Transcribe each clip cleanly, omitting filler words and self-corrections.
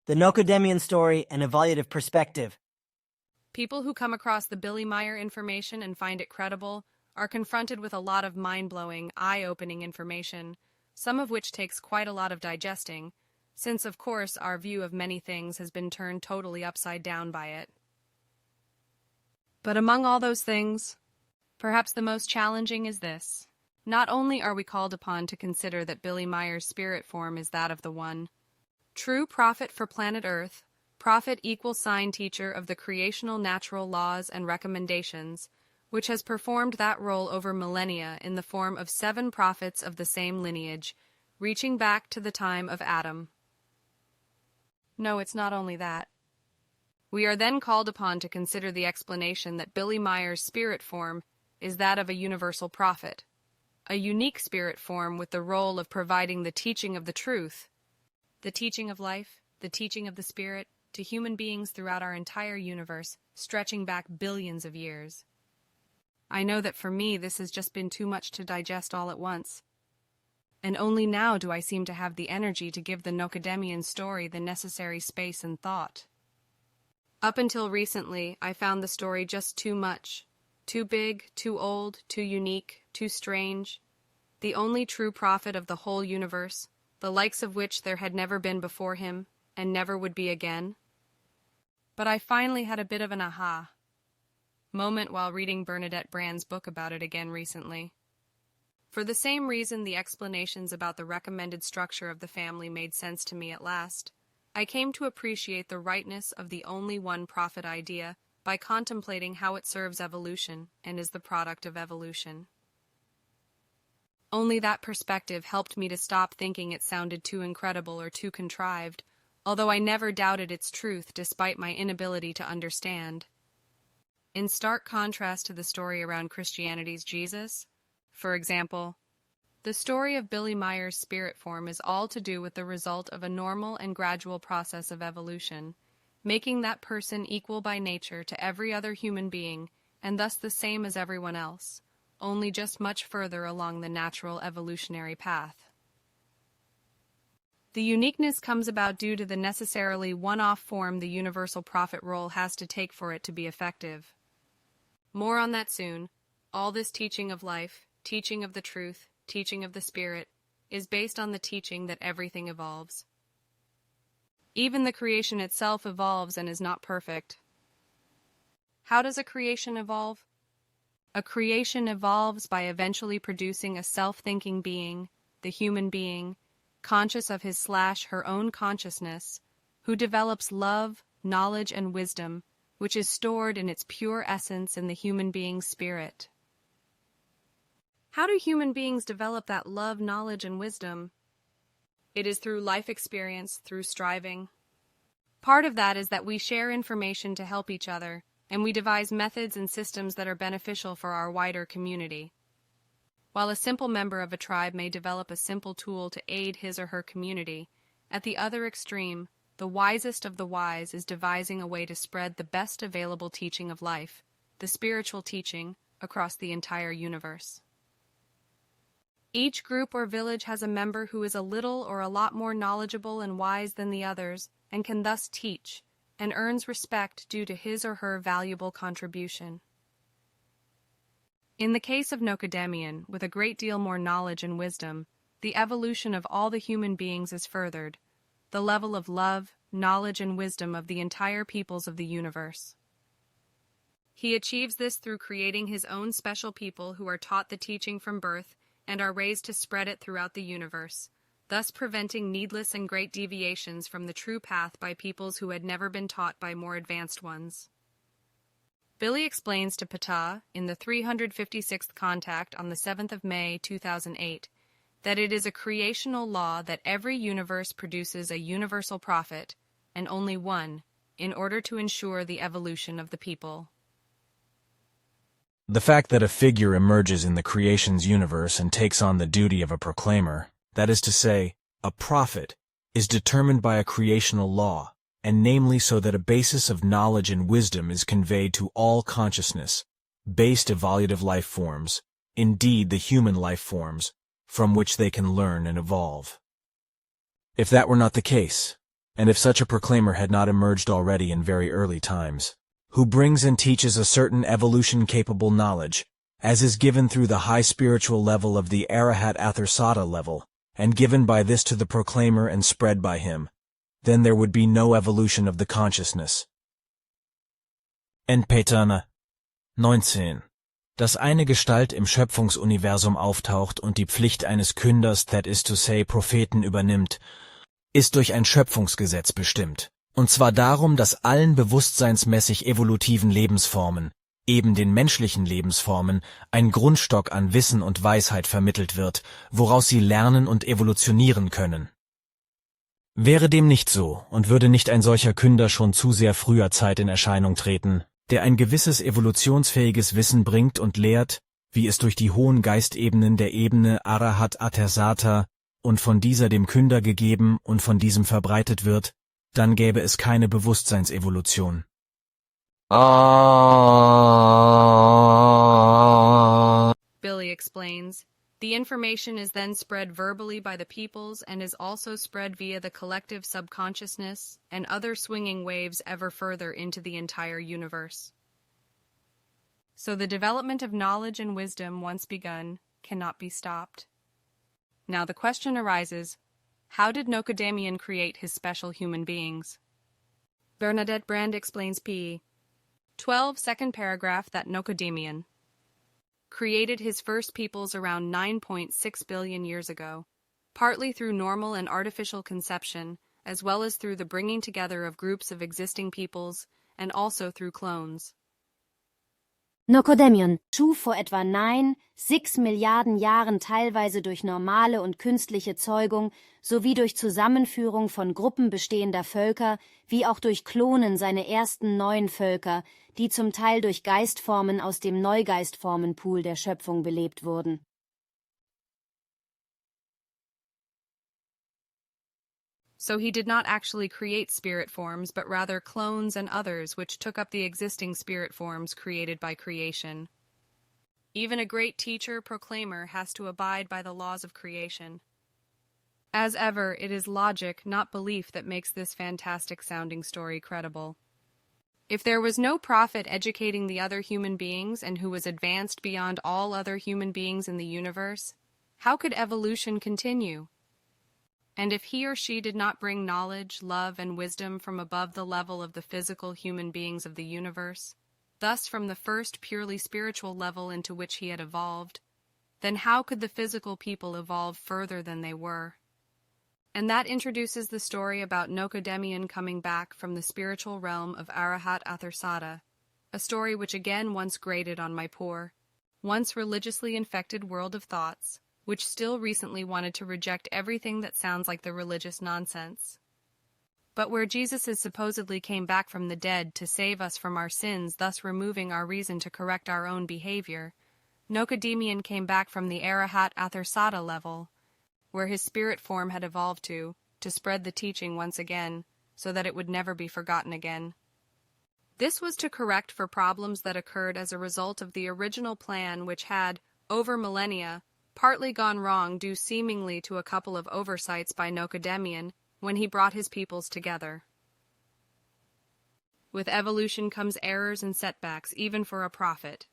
the Nokodemion story, and evolutive perspective. People who come across the Billy Meier information and find it credible are confronted with a lot of mind-blowing, eye-opening information, some of which takes quite a lot of digesting, since, of course, our view of many things has been turned totally upside down by it. But among all those things, perhaps the most challenging is this. Not only are we called upon to consider that Billy Meier's spirit form is that of the one true prophet for planet Earth, prophet equals sign teacher of the creational-natural laws and recommendations, which has performed that role over millennia in the form of 7 prophets of the same lineage, reaching back to the time of Adam. No, it's not only that. We are then called upon to consider the explanation that Billy Meier's spirit form is that of a universal prophet, a unique spirit form with the role of providing the teaching of the truth, the teaching of life, the teaching of the spirit, to human beings throughout our entire universe, stretching back billions of years. I know that for me this has just been too much to digest all at once. And only now do I seem to have the energy to give the Nokodemion story the necessary space and thought. Up until recently, I found the story just too much. Too big, too old, too unique, too strange. The only true prophet of the whole universe, the likes of which there had never been before him, and never would be again. But I finally had a bit of an aha moment while reading Bernadette Brand's book about it again recently. For the same reason the explanations about the recommended structure of the family made sense to me at last, I came to appreciate the rightness of the only one prophet idea by contemplating how it serves evolution and is the product of evolution. Only that perspective helped me to stop thinking it sounded too incredible or too contrived, although I never doubted its truth despite my inability to understand. In stark contrast to the story around Christianity's Jesus, for example, the story of Billy Meier's spirit form is all to do with the result of a normal and gradual process of evolution, making that person equal by nature to every other human being, and thus the same as everyone else, only just much further along the natural evolutionary path. The uniqueness comes about due to the necessarily one-off form the universal prophet role has to take for it to be effective. More on that soon. All this teaching of life, teaching of the truth, teaching of the spirit, is based on the teaching that everything evolves. Even the creation itself evolves and is not perfect. How does a creation evolve? A creation evolves by eventually producing a self-thinking being, the human being, conscious of his/her own consciousness, who develops love, knowledge, and wisdom, which is stored in its pure essence in the human being's spirit. How do human beings develop that love, knowledge, and wisdom? It is through life experience, through striving. Part of that is that we share information to help each other, and we devise methods and systems that are beneficial for our wider community. While a simple member of a tribe may develop a simple tool to aid his or her community, at the other extreme, the wisest of the wise is devising a way to spread the best available teaching of life, the spiritual teaching, across the entire universe. Each group or village has a member who is a little or a lot more knowledgeable and wise than the others, and can thus teach, and earns respect due to his or her valuable contribution. In the case of Nokodemion, with a great deal more knowledge and wisdom, the evolution of all the human beings is furthered, the level of love, knowledge, and wisdom of the entire peoples of the universe. He achieves this through creating his own special people who are taught the teaching from birth and are raised to spread it throughout the universe, thus preventing needless and great deviations from the true path by peoples who had never been taught by more advanced ones. Billy explains to Ptah, in the 356th contact on the 7th of May 2008, that it is a creational law that every universe produces a universal prophet, and only one, in order to ensure the evolution of the people. The fact that a figure emerges in the creation's universe and takes on the duty of a proclaimer, that is to say, a prophet, is determined by a creational law, and namely so that a basis of knowledge and wisdom is conveyed to all consciousness, based evolutive life forms, indeed the human life forms, from which they can learn and evolve. If that were not the case, and if such a proclaimer had not emerged already in very early times, who brings and teaches a certain evolution-capable knowledge, as is given through the high spiritual level of the Arahat Atharsata level, and given by this to the proclaimer and spread by him, then there would be no evolution of the consciousness. Endpaterne 19. Dass eine Gestalt im Schöpfungsuniversum auftaucht und die Pflicht eines Künders, that is to say, Propheten übernimmt, ist durch ein Schöpfungsgesetz bestimmt. Und zwar darum, dass allen bewusstseinsmäßig evolutiven Lebensformen, eben den menschlichen Lebensformen, ein Grundstock an Wissen und Weisheit vermittelt wird, woraus sie lernen und evolutionieren können. Wäre dem nicht so und würde nicht ein solcher Künder schon zu sehr früher Zeit in Erscheinung treten, der ein gewisses evolutionsfähiges Wissen bringt und lehrt, wie es durch die hohen Geistebenen der Ebene Arahat Atharsata und von dieser dem Künder gegeben und von diesem verbreitet wird, dann gäbe es keine Bewusstseinsevolution. Billy explains, the information is then spread verbally by the peoples and is also spread via the collective subconsciousness and other swinging waves ever further into the entire universe. So the development of knowledge and wisdom once begun cannot be stopped. Now the question arises, how did Nokodemion create his special human beings? Bernadette Brand explains p. 12 second paragraph that Nokodemion created his first peoples around 9.6 billion years ago, partly through normal and artificial conception, as well as through the bringing together of groups of existing peoples, and also through clones. Nokodemion schuf vor etwa 6 Milliarden Jahren teilweise durch normale und künstliche Zeugung sowie durch Zusammenführung von Gruppen bestehender Völker wie auch durch Klonen seine ersten neuen Völker, die zum Teil durch Geistformen aus dem Neugeistformenpool der Schöpfung belebt wurden. So he did not actually create spirit forms, but rather clones and others which took up the existing spirit forms created by creation. Even a great teacher, proclaimer, has to abide by the laws of creation. As ever, it is logic, not belief, that makes this fantastic-sounding story credible. If there was no prophet educating the other human beings and who was advanced beyond all other human beings in the universe, how could evolution continue? And if he or she did not bring knowledge, love, and wisdom from above the level of the physical human beings of the universe, thus from the first purely spiritual level into which he had evolved, then how could the physical people evolve further than they were? And that introduces the story about Nokodemion coming back from the spiritual realm of Arahat Atharsata, a story which again once grated on my poor, once religiously infected world of thoughts, which still recently wanted to reject everything that sounds like the religious nonsense. But where Jesus is supposedly came back from the dead to save us from our sins, thus removing our reason to correct our own behavior, Nokodemion came back from the Arahat Atharsata level, where his spirit form had evolved to spread the teaching once again, so that it would never be forgotten again. This was to correct for problems that occurred as a result of the original plan which had, over millennia, partly gone wrong due seemingly to a couple of oversights by Nokodemion when he brought his peoples together. With evolution comes errors and setbacks, even for a prophet.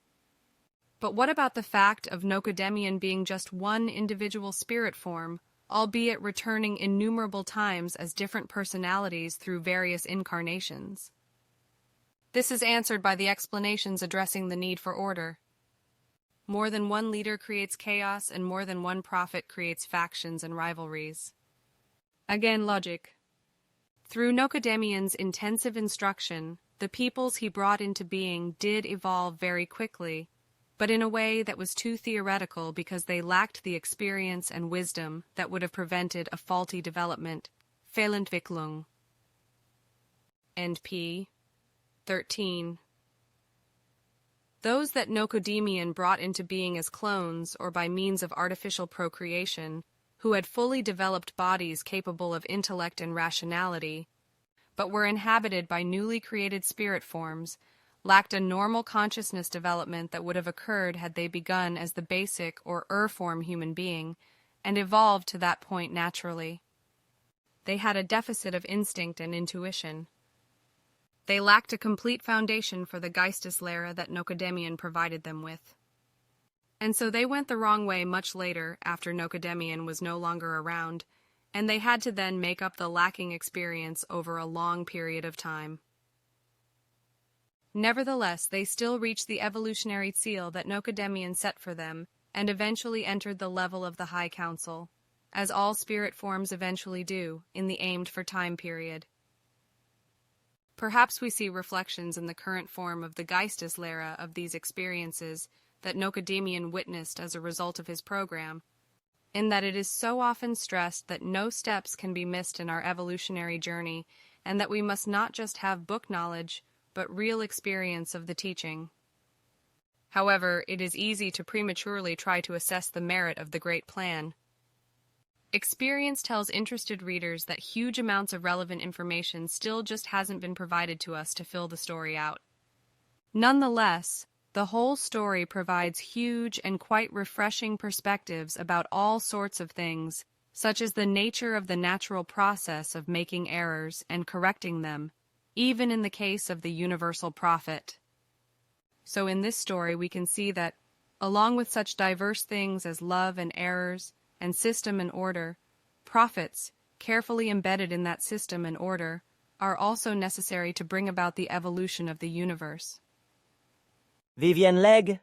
But what about the fact of Nokodemion being just one individual spirit form, albeit returning innumerable times as different personalities through various incarnations? This is answered by the explanations addressing the need for order. More than one leader creates chaos, and more than one prophet creates factions and rivalries. Again, logic. Through Nokodemion's intensive instruction, the peoples he brought into being did evolve very quickly, but in a way that was too theoretical because they lacked the experience and wisdom that would have prevented a faulty development, Fehlentwicklung. And p. 13. Those that Nokodemion brought into being as clones or by means of artificial procreation, who had fully developed bodies capable of intellect and rationality, but were inhabited by newly created spirit forms, lacked a normal consciousness development that would have occurred had they begun as the basic or form human being, and evolved to that point naturally. they had a deficit of instinct and intuition. They lacked a complete foundation for the Geisteslehre that Nokodemion provided them with. And so they went the wrong way much later, after Nokodemion was no longer around, and they had to then make up the lacking experience over a long period of time. Nevertheless, they still reached the evolutionary seal that Nokodemion set for them, and eventually entered the level of the High Council, as all spirit forms eventually do, in the aimed-for time period. Perhaps we see reflections in the current form of the Geisteslehre of these experiences that Nokodemion witnessed as a result of his program, in that it is so often stressed that no steps can be missed in our evolutionary journey, and that we must not just have book knowledge, but real experience of the teaching. However, it is easy to prematurely try to assess the merit of the great plan. Experience tells interested readers that huge amounts of relevant information still just hasn't been provided to us to fill the story out. Nonetheless, the whole story provides huge and quite refreshing perspectives about all sorts of things, such as the nature of the natural process of making errors and correcting them, even in the case of the universal prophet. So in this story we can see that, along with such diverse things as love and errors, and system and order, prophets, carefully embedded in that system and order, are also necessary to bring about the evolution of the universe. Vivien Leg,